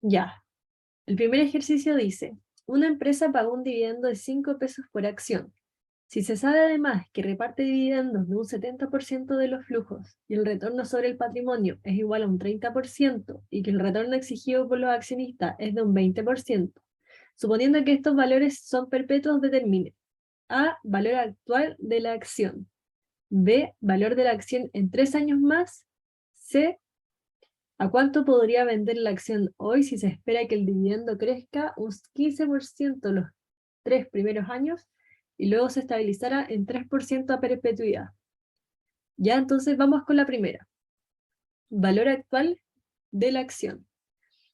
Ya. El primer ejercicio dice, una empresa pagó un dividendo de 5 pesos por acción. Si se sabe además que reparte dividendos de un 70% de los flujos y el retorno sobre el patrimonio es igual a un 30% y que el retorno exigido por los accionistas es de un 20%, suponiendo que estos valores son perpetuos, determine A, valor actual de la acción, B, valor de la acción en 3 años más, C, ¿a cuánto podría vender la acción hoy si se espera que el dividendo crezca un 15% los 3 primeros años y luego se estabilizara en 3% a perpetuidad? Ya, entonces vamos con la primera. Valor actual de la acción.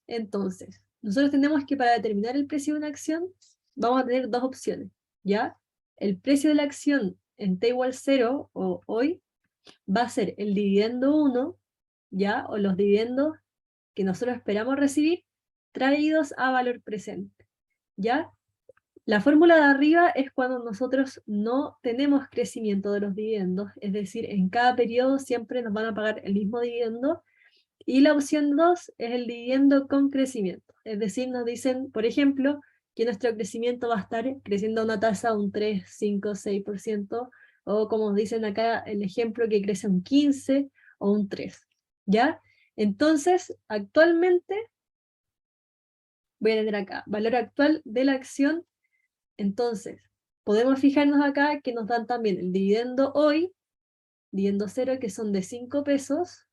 Entonces, nosotros tenemos que para determinar el precio de una acción, vamos a tener dos opciones, ¿ya? El precio de la acción en T igual 0 o hoy va a ser el dividendo 1, ¿ya? O los dividendos que nosotros esperamos recibir traídos a valor presente, ¿ya? La fórmula de arriba es cuando nosotros no tenemos crecimiento de los dividendos, es decir, en cada periodo siempre nos van a pagar el mismo dividendo, y la opción 2 es el dividendo con crecimiento, es decir, nos dicen, por ejemplo, que nuestro crecimiento va a estar creciendo a una tasa de un 3, 5, 6%, o como nos dicen acá el ejemplo, que crece un 15 o un 3, ¿ya? Entonces, actualmente, voy a tener acá, valor actual de la acción. Entonces, podemos fijarnos acá que nos dan también el dividendo hoy, dividendo 0, que son de 5 pesos.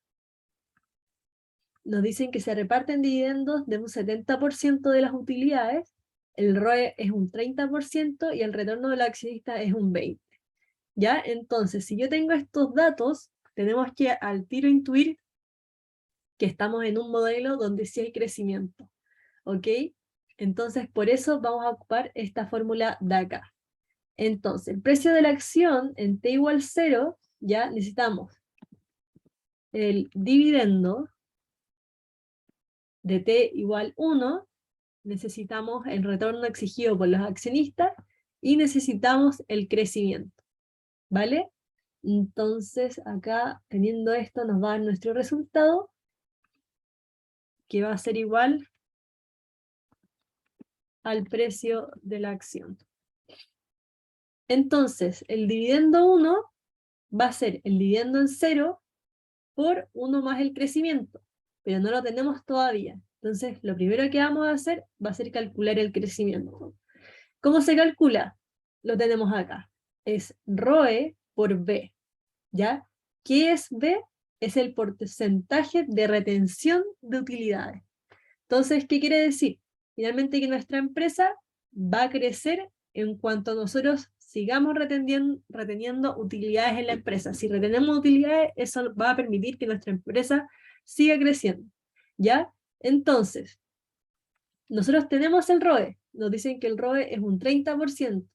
Nos dicen que se reparten dividendos de un 70% de las utilidades, el ROE es un 30% y el retorno del accionista es un 20%. ¿Ya? Entonces, si yo tengo estos datos, tenemos que al tiro intuir que estamos en un modelo donde sí hay crecimiento. ¿Ok? Entonces, por eso vamos a ocupar esta fórmula de acá. Entonces, el precio de la acción en T igual 0, ya necesitamos el dividendo de T igual 1, necesitamos el retorno exigido por los accionistas y necesitamos el crecimiento, ¿vale? Entonces, acá, teniendo esto, nos va a dar nuestro resultado, que va a ser igual al precio de la acción. Entonces, el dividendo 1 va a ser el dividendo en 0 por 1 más el crecimiento, pero no lo tenemos todavía. Entonces, lo primero que vamos a hacer va a ser calcular el crecimiento. ¿Cómo se calcula? Lo tenemos acá. Es ROE por B, ¿ya? ¿Qué es B? Es el porcentaje de retención de utilidades. Entonces, ¿qué quiere decir? Finalmente que nuestra empresa va a crecer en cuanto nosotros sigamos reteniendo utilidades en la empresa. Si retenemos utilidades, eso va a permitir que nuestra empresa siga creciendo, ¿ya? Entonces, nosotros tenemos el ROE, nos dicen que el ROE es un 30%,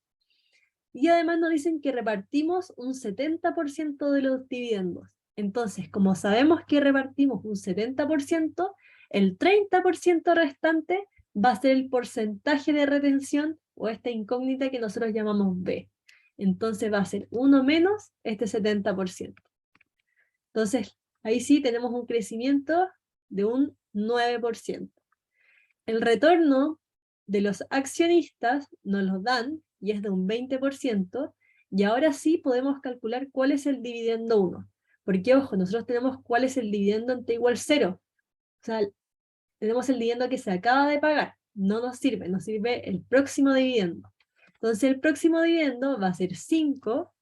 y además nos dicen que repartimos un 70% de los dividendos. Entonces, como sabemos que repartimos un 70%, el 30% restante va a ser el porcentaje de retención o esta incógnita que nosotros llamamos B. Entonces va a ser 1 menos este 70%. Entonces, ahí sí tenemos un crecimiento de un 9%. El retorno de los accionistas nos lo dan y es de un 20%, y ahora sí podemos calcular cuál es el dividendo 1. Porque, ojo, nosotros tenemos cuál es el dividendo en T igual 0. O sea, tenemos el dividendo que se acaba de pagar. No nos sirve el próximo dividendo. Entonces el próximo dividendo va a ser 5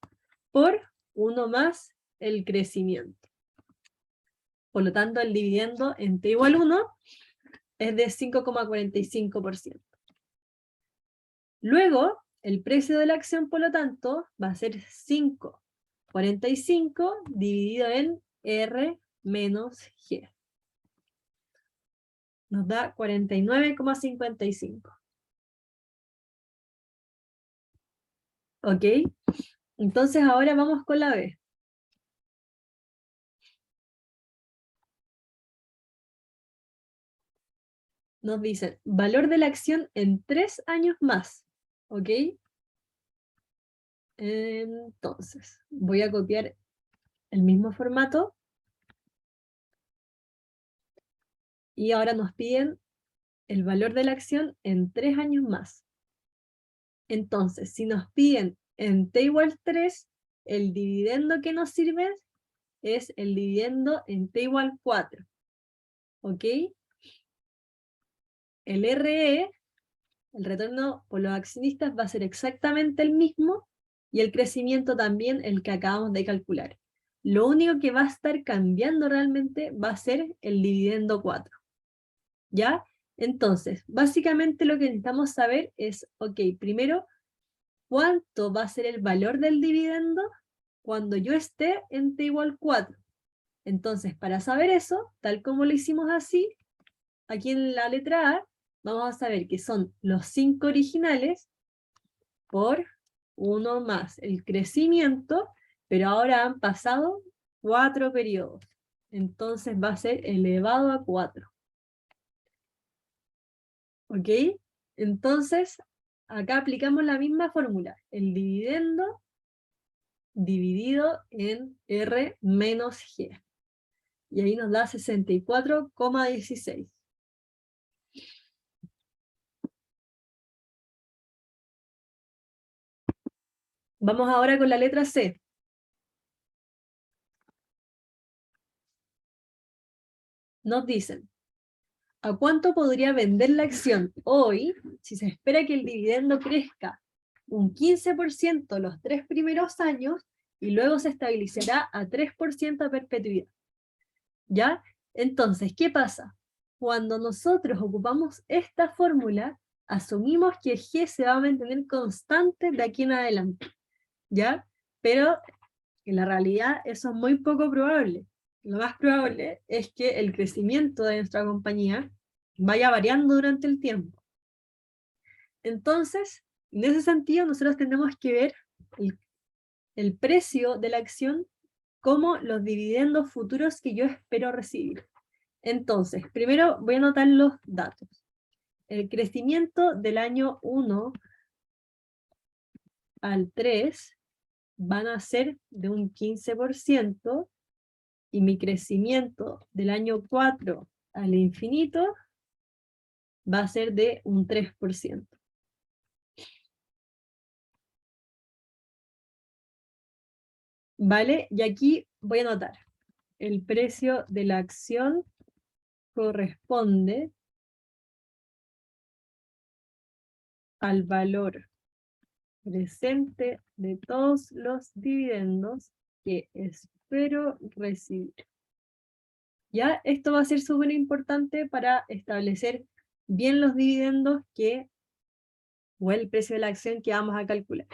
por 1 más el crecimiento. Por lo tanto, el dividendo en T igual 1 es de 5,45%. Luego, el precio de la acción, por lo tanto, va a ser 5,45 dividido en R menos G. Nos da 49,55. ¿Ok? Entonces ahora vamos con la B. Nos dicen, valor de la acción en 3 años más. ¿Ok? Entonces, voy a copiar el mismo formato. Y ahora nos piden el valor de la acción en 3 años más. Entonces, si nos piden en t igual 3, el dividendo que nos sirve es el dividendo en t igual 4. ¿Ok? El RE, el retorno por los accionistas, va a ser exactamente el mismo y el crecimiento también el que acabamos de calcular. Lo único que va a estar cambiando realmente va a ser el dividendo 4. ¿Ya? Entonces, básicamente lo que necesitamos saber es, ok, primero, ¿cuánto va a ser el valor del dividendo cuando yo esté en t igual 4? Entonces, para saber eso, tal como lo hicimos así, aquí en la letra A, vamos a saber que son los 5 originales por 1 más el crecimiento, pero ahora han pasado 4 periodos. Entonces va a ser elevado a 4. ¿Ok? Entonces, acá aplicamos la misma fórmula. El dividendo dividido en R menos G. Y ahí nos da 64,16. Vamos ahora con la letra C. Nos dicen, ¿a cuánto podría vender la acción hoy si se espera que el dividendo crezca un 15% los 3 primeros años y luego se estabilizará a 3% a perpetuidad? ¿Ya? Entonces, ¿qué pasa? Cuando nosotros ocupamos esta fórmula, asumimos que G se va a mantener constante de aquí en adelante, ¿ya? Pero en la realidad eso es muy poco probable. Lo más probable es que el crecimiento de nuestra compañía vaya variando durante el tiempo. Entonces, en ese sentido, nosotros tenemos que ver el precio de la acción como los dividendos futuros que yo espero recibir. Entonces, primero voy a anotar los datos. El crecimiento del año 1 al 3 van a ser de un 15%, y mi crecimiento del año 4 al infinito va a ser de un 3%. ¿Vale? Y aquí voy a anotar. El precio de la acción corresponde al valor presente de todos los dividendos que espero recibir. ¿Ya? Esto va a ser súper importante para establecer bien los dividendos o el precio de la acción que vamos a calcular.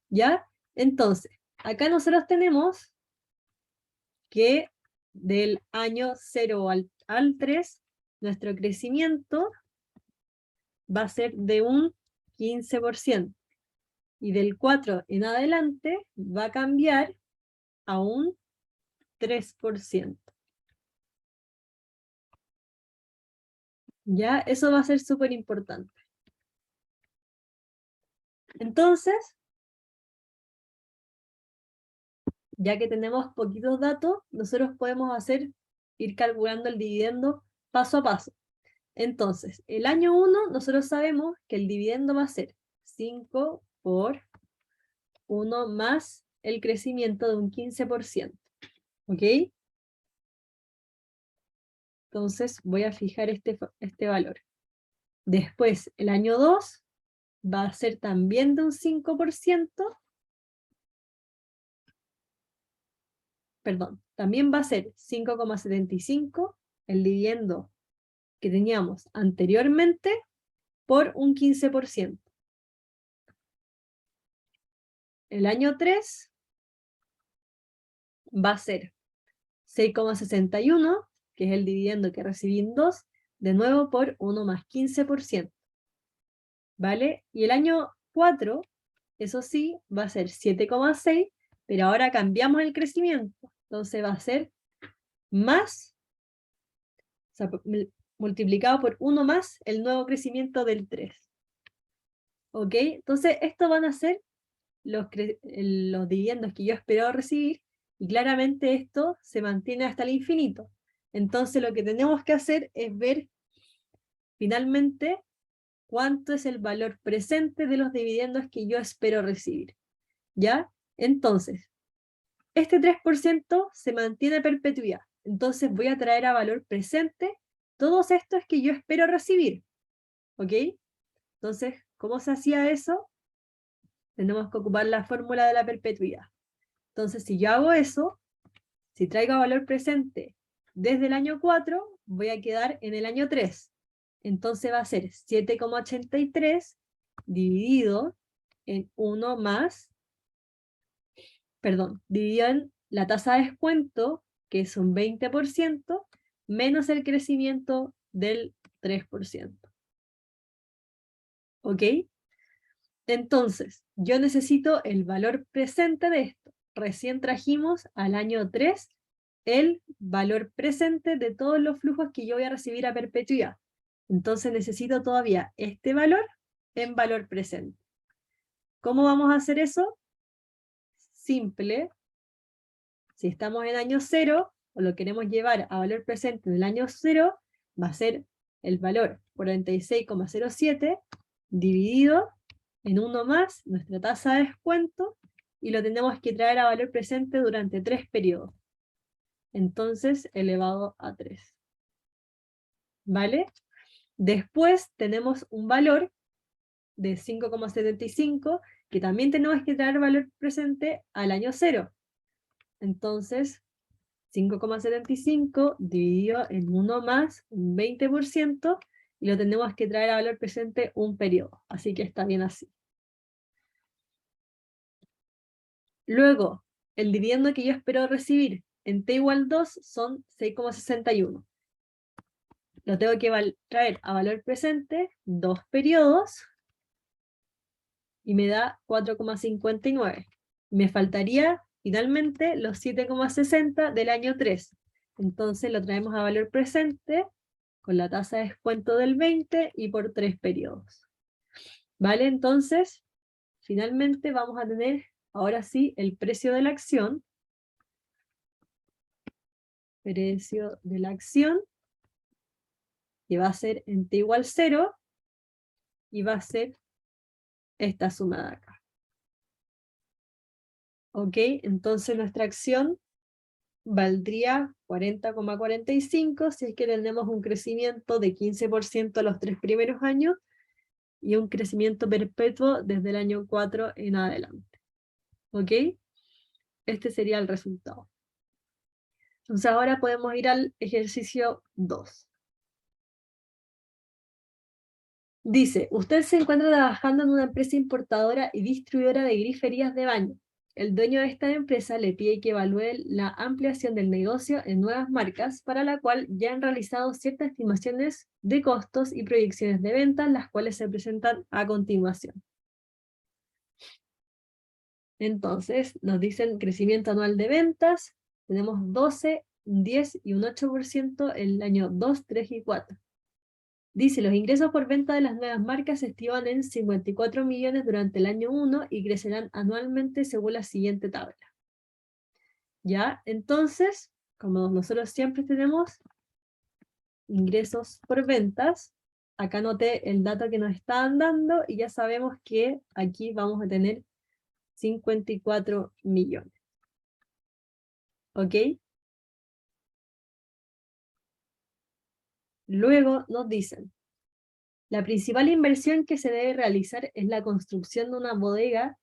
¿Ya? Entonces, acá nosotros tenemos que del año 0 al 3, nuestro crecimiento va a ser de un 15%. Y del 4 en adelante va a cambiar a un 3%. ¿Ya? Eso va a ser súper importante. Entonces, ya que tenemos poquitos datos, nosotros podemos ir calculando el dividendo paso a paso. Entonces, el año 1, nosotros sabemos que el dividendo va a ser 5 por 1 más el crecimiento de un 15%. ¿Ok? Entonces, voy a fijar este valor. Después, el año 2 va a ser también de un 5%. Perdón, también va a ser 5,75 el dividendo que teníamos anteriormente por un 15%. El año 3 va a ser 6,61, que es el dividendo que recibí en 2, de nuevo por 1 más 15%. ¿Vale? Y el año 4, eso sí, va a ser 7,6, pero ahora cambiamos el crecimiento. Entonces va a ser más, o sea, multiplicado por 1 más el nuevo crecimiento del 3. ¿Ok? Entonces, estos van a ser los dividendos que yo espero recibir, y claramente esto se mantiene hasta el infinito. Entonces, lo que tenemos que hacer es ver finalmente cuánto es el valor presente de los dividendos que yo espero recibir. ¿Ya? Entonces, este 3% se mantiene a perpetuidad. Entonces voy a traer a valor presente todos estos que yo espero recibir. ¿Ok? Entonces, ¿cómo se hacía eso? Tenemos que ocupar la fórmula de la perpetuidad. Entonces, si yo hago eso, si traigo a valor presente desde el año 4, voy a quedar en el año 3. Entonces va a ser 7,83 dividido en 1 más, dividido en la tasa de descuento, que es un 20%, menos el crecimiento del 3%. ¿Ok? Entonces, yo necesito el valor presente de esto. Recién trajimos al año 3 el valor presente de todos los flujos que yo voy a recibir a perpetuidad. Entonces necesito todavía este valor en valor presente. ¿Cómo vamos a hacer eso? Simple. Si estamos en año 0, o lo queremos llevar a valor presente en el año 0, va a ser el valor 46,07 dividido en 1 más nuestra tasa de descuento, y lo tenemos que traer a valor presente durante 3 periodos. Entonces, elevado a 3. ¿Vale? Después tenemos un valor de 5,75, que también tenemos que traer valor presente al año 0. Entonces, 5,75 dividido en 1 más, un 20%, y lo tenemos que traer a valor presente un periodo. Así que está bien así. Luego, el dividendo que yo espero recibir en t igual 2 son 6,61. Lo tengo que traer a valor presente 2 periodos, y me da 4,59. Me faltaría finalmente los 7,60 del año 3. Entonces lo traemos a valor presente con la tasa de descuento del 20 y por 3 periodos. ¿Vale? Entonces, finalmente vamos a tener, ahora sí, el precio de la acción. Precio de la acción, que va a ser en t igual 0, y va a ser esta suma de acá. ¿Ok? Entonces nuestra acción valdría 40,45 si es que tenemos un crecimiento de 15% los 3 primeros años y un crecimiento perpetuo desde el año 4 en adelante. ¿Ok? Este sería el resultado. Entonces ahora podemos ir al ejercicio 2. Dice, usted se encuentra trabajando en una empresa importadora y distribuidora de griferías de baño. El dueño de esta empresa le pide que evalúe la ampliación del negocio en nuevas marcas, para la cual ya han realizado ciertas estimaciones de costos y proyecciones de ventas, las cuales se presentan a continuación. Entonces, nos dicen crecimiento anual de ventas, tenemos 12, 10 y un 8% en el año 2, 3 y 4. Dice, los ingresos por venta de las nuevas marcas se estiman en 54 millones durante el año 1 y crecerán anualmente según la siguiente tabla. ¿Ya? Entonces, como nosotros siempre tenemos ingresos por ventas, acá anoté el dato que nos estaban dando y ya sabemos que aquí vamos a tener 54 millones. ¿Ok? Luego nos dicen, la principal inversión que se debe realizar es la construcción de una bodega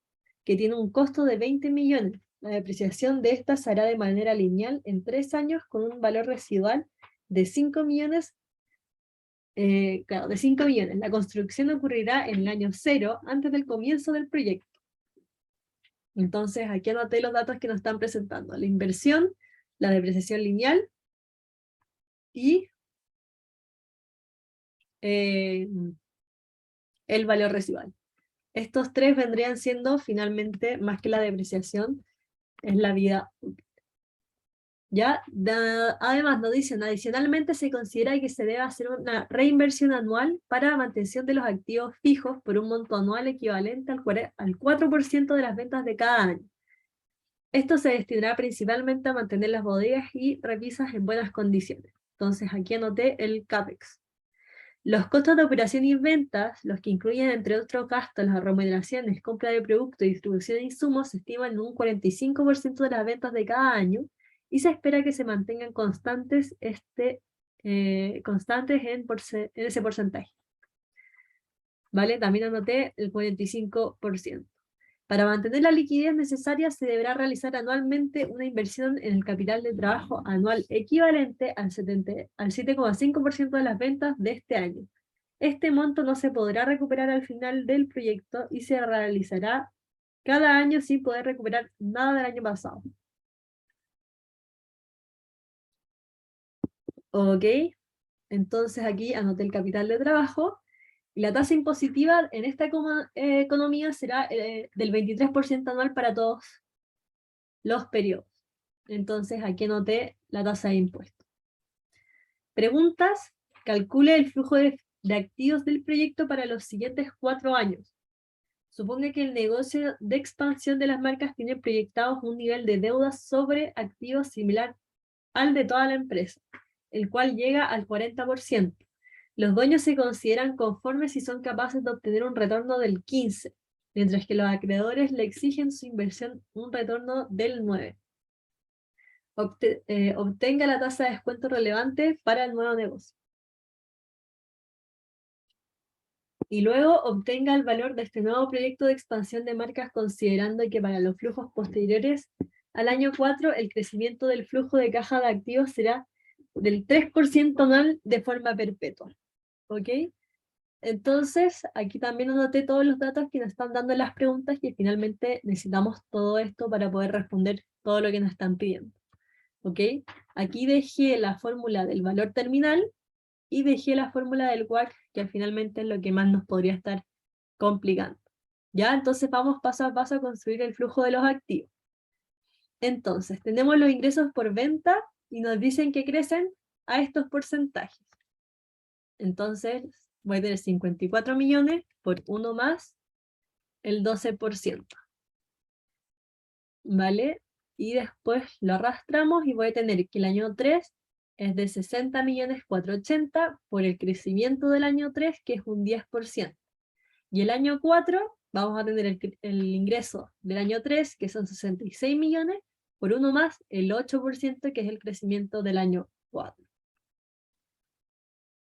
que tiene un costo de 20 millones. La depreciación de esta se hará de manera lineal en 3 años con un valor residual de 5 millones. De 5 millones. La construcción ocurrirá en el año 0, antes del comienzo del proyecto. Entonces, aquí anoté los datos que nos están presentando. La inversión, la depreciación lineal y el valor residual. Estos 3 vendrían siendo finalmente, más que la depreciación, es la vida útil. ¿Ya? Además nos dicen, adicionalmente se considera que se debe hacer una reinversión anual para la mantención de los activos fijos por un monto anual equivalente al 4% de las ventas de cada año. Esto se destinará principalmente a mantener las bodegas y repisas en buenas condiciones. Entonces aquí anoté el CAPEX. Los costos de operación y ventas, los que incluyen entre otros gastos las remuneraciones, compra de productos y distribución de insumos, se estiman en un 45% de las ventas de cada año y se espera que se mantengan constantes, constantes en ese porcentaje. ¿Vale? También anoté el 45%. Para mantener la liquidez necesaria se deberá realizar anualmente una inversión en el capital de trabajo anual equivalente al 7,5% de las ventas de este año. Este monto no se podrá recuperar al final del proyecto y se realizará cada año sin poder recuperar nada del año pasado. Ok, entonces aquí anoté el capital de trabajo. Y la tasa impositiva en esta economía será del 23% anual para todos los periodos. Entonces aquí anoté la tasa de impuesto. Preguntas. Calcule el flujo de activos del proyecto para los siguientes 4 años. Suponga que el negocio de expansión de las marcas tiene proyectados un nivel de deuda sobre activos similar al de toda la empresa, el cual llega al 40%. Los dueños se consideran conformes si son capaces de obtener un retorno del 15%, mientras que los acreedores le exigen su inversión un retorno del 9%. Obtenga la tasa de descuento relevante para el nuevo negocio. Y luego obtenga el valor de este nuevo proyecto de expansión de marcas considerando que para los flujos posteriores al año 4 el crecimiento del flujo de caja de activos será del 3% anual de forma perpetua. ¿Ok? Entonces, aquí también anoté todos los datos que nos están dando las preguntas que finalmente necesitamos todo esto para poder responder todo lo que nos están pidiendo. ¿Ok? Aquí dejé la fórmula del valor terminal y dejé la fórmula del WACC, que finalmente es lo que más nos podría estar complicando. ¿Ya? Entonces vamos paso a paso a construir el flujo de los activos. Entonces, tenemos los ingresos por venta y nos dicen que crecen a estos porcentajes. Entonces, voy a tener 54 millones por 1 más el 12%. ¿Vale? Y después lo arrastramos y voy a tener que el año 3 es de 60 millones 480 por el crecimiento del año 3, que es un 10%. Y el año 4 vamos a tener el ingreso del año 3, que son 66 millones, por 1 más el 8%, que es el crecimiento del año 4.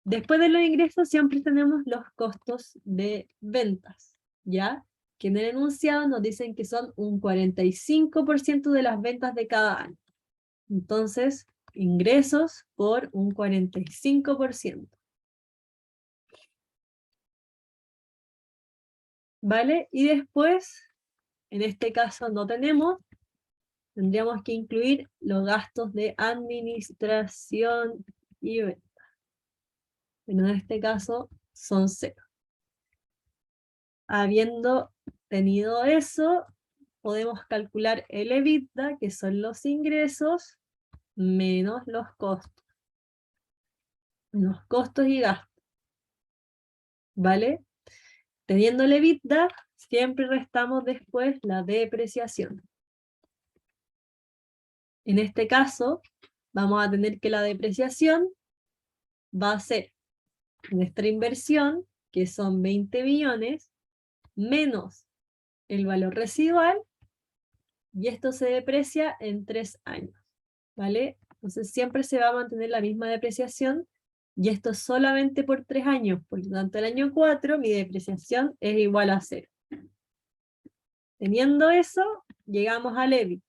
Después de los ingresos siempre tenemos los costos de ventas, ¿ya? Que en el enunciado nos dicen que son un 45% de las ventas de cada año. Entonces, ingresos por un 45%. ¿Vale? Y después, en este caso no tenemos, tendríamos que incluir los gastos de administración y venta. Pero en este caso son 0. Habiendo tenido eso, podemos calcular el EBITDA, que son los ingresos, menos los costos. Menos costos y gastos. ¿Vale? Teniendo el EBITDA, siempre restamos después la depreciación. En este caso, vamos a tener que la depreciación va a ser nuestra inversión, que son 20 millones, menos el valor residual, y esto se deprecia en 3 años. ¿Vale? Entonces siempre se va a mantener la misma depreciación, y esto es solamente por 3 años, por lo tanto el año 4 mi depreciación es igual a 0. Teniendo eso, llegamos al EBIT.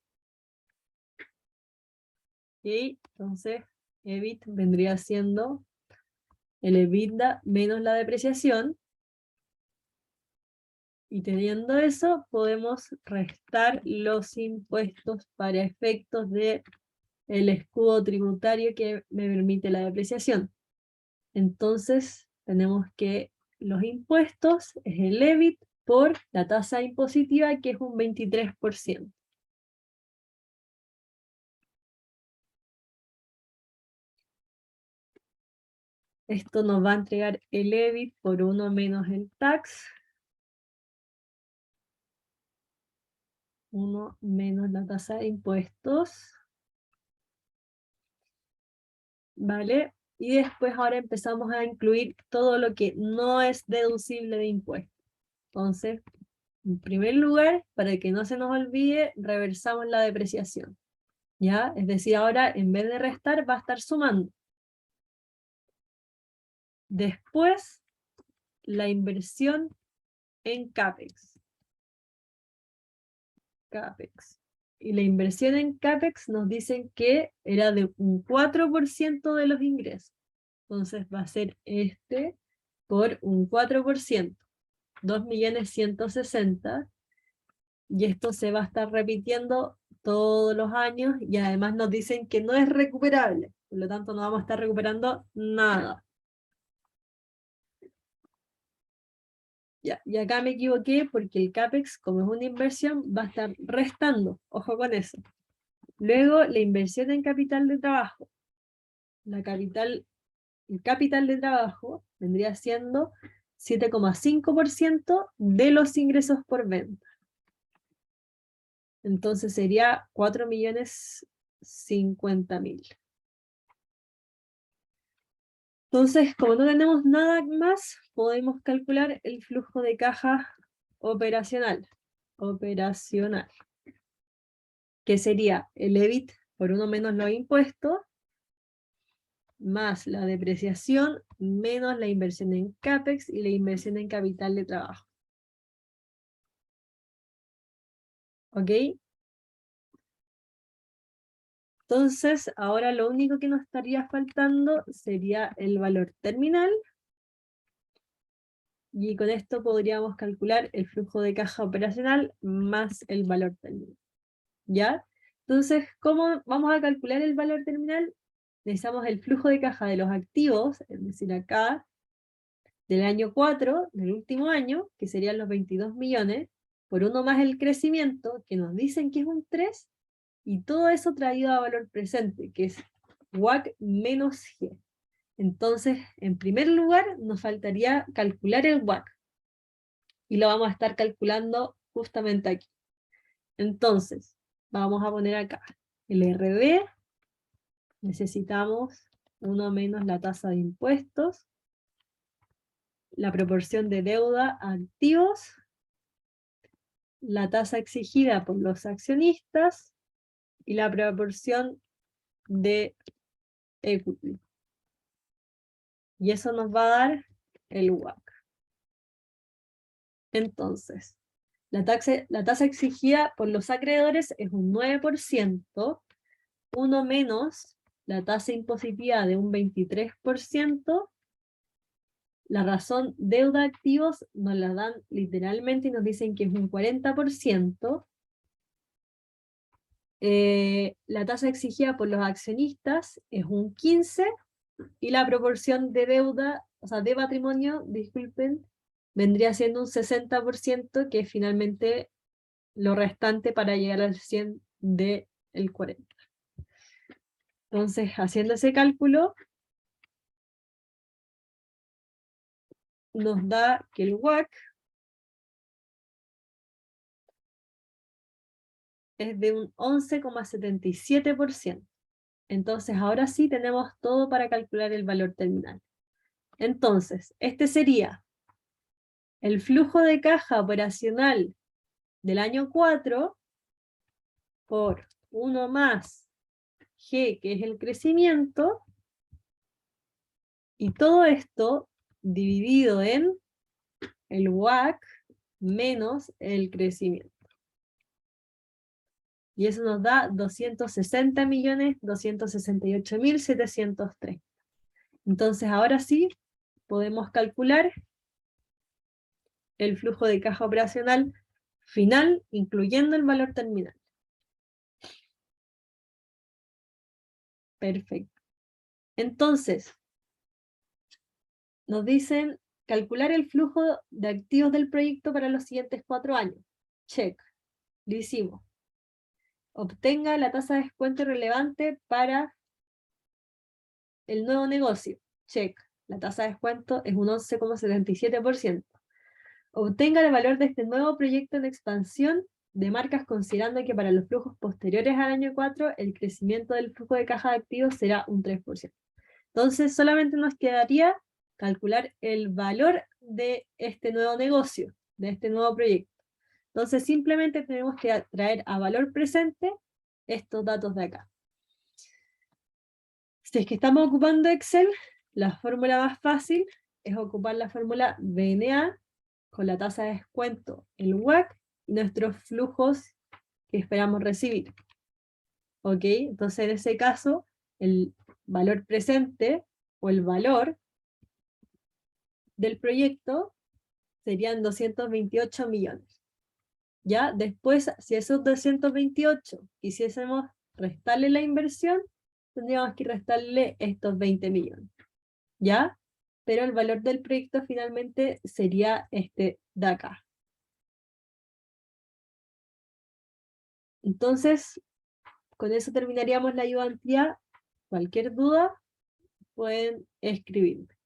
¿Okay? Entonces, EBIT vendría siendo el EBITDA menos la depreciación, y teniendo eso, podemos restar los impuestos para efectos de el escudo tributario que me permite la depreciación. Entonces, tenemos que los impuestos es el EBIT por la tasa impositiva, que es un 23%. Esto nos va a entregar el EBIT por 1 menos el tax. 1 menos la tasa de impuestos. ¿Vale? y después ahora empezamos a incluir todo lo que no es deducible de impuestos. Entonces, en primer lugar, para que no se nos olvide, reversamos la depreciación. ¿Ya? Es decir, ahora en vez de restar va a estar sumando. Después, la inversión en CAPEX. Y la inversión en CAPEX nos dicen que era de un 4% de los ingresos. Entonces va a ser este por un 4%, 2.160.000, y esto se va a estar repitiendo todos los años, y además nos dicen que no es recuperable, por lo tanto no vamos a estar recuperando nada. Ya, y acá me equivoqué porque el CAPEX, como es una inversión, va a estar restando, ojo con eso. Luego, la inversión en capital de trabajo. El capital de trabajo vendría siendo 7,5% de los ingresos por venta. Entonces sería 4.050.000. Entonces, como no tenemos nada más, podemos calcular el flujo de caja operacional. Que sería el EBIT por uno menos los impuestos, más la depreciación, menos la inversión en CAPEX y la inversión en capital de trabajo. ¿Ok? Entonces, ahora lo único que nos estaría faltando sería el valor terminal, y con esto podríamos calcular el flujo de caja operacional más el valor terminal. ¿Ya? Entonces, ¿cómo vamos a calcular el valor terminal? Necesitamos el flujo de caja de los activos, es decir, acá, del año 4, del último año, que serían los 22 millones, por uno más el crecimiento, que nos dicen que es un 3, y todo eso traído a valor presente, que es WACC menos G. Entonces, en primer lugar, nos faltaría calcular el WACC, y lo vamos a estar calculando justamente aquí. Entonces, vamos a poner acá el RD, necesitamos 1 menos la tasa de impuestos, la proporción de deuda a activos, la tasa exigida por los accionistas y la proporción de equity. Y eso nos va a dar el WACC. Entonces, la tasa exigida por los acreedores es un 9%, 1 menos la tasa impositiva de un 23%, la razón deuda activos nos la dan literalmente y nos dicen que es un 40%, la tasa exigida por los accionistas es un 15%, y la proporción de deuda, o sea, de patrimonio, disculpen, vendría siendo un 60%, que es finalmente lo restante para llegar al 100 del 40%. Entonces, haciendo ese cálculo, nos da que el WACC es de un 11,77%. Entonces, ahora sí tenemos todo para calcular el valor terminal. Entonces, este sería el flujo de caja operacional del año 4 por 1 más G, que es el crecimiento, y todo esto dividido en el WACC menos el crecimiento. Y eso nos da 260.268.703. Entonces, ahora sí, podemos calcular el flujo de caja operacional final, incluyendo el valor terminal. Perfecto. Entonces, nos dicen calcular el flujo de activos del proyecto para los siguientes 4 años. Check. Lo hicimos. Obtenga la tasa de descuento relevante para el nuevo negocio. Check. La tasa de descuento es un 11,77%. Obtenga el valor de este nuevo proyecto en expansión de marcas, considerando que para los flujos posteriores al año 4 el crecimiento del flujo de caja de activos será un 3%. Entonces solamente nos quedaría calcular el valor de este nuevo negocio, de este nuevo proyecto. Entonces simplemente tenemos que traer a valor presente estos datos de acá. Si es que estamos ocupando Excel, la fórmula más fácil es ocupar la fórmula BNA con la tasa de descuento, el WACC y nuestros flujos que esperamos recibir. ¿Ok? Entonces en ese caso, el valor presente o el valor del proyecto serían 228 millones. ¿Ya? Después, si esos 228 quisiésemos restarle la inversión, tendríamos que restarle estos 20 millones. ¿Ya? Pero el valor del proyecto finalmente sería este de acá. Entonces, con eso terminaríamos la ayudantía. Cualquier duda, pueden escribirme.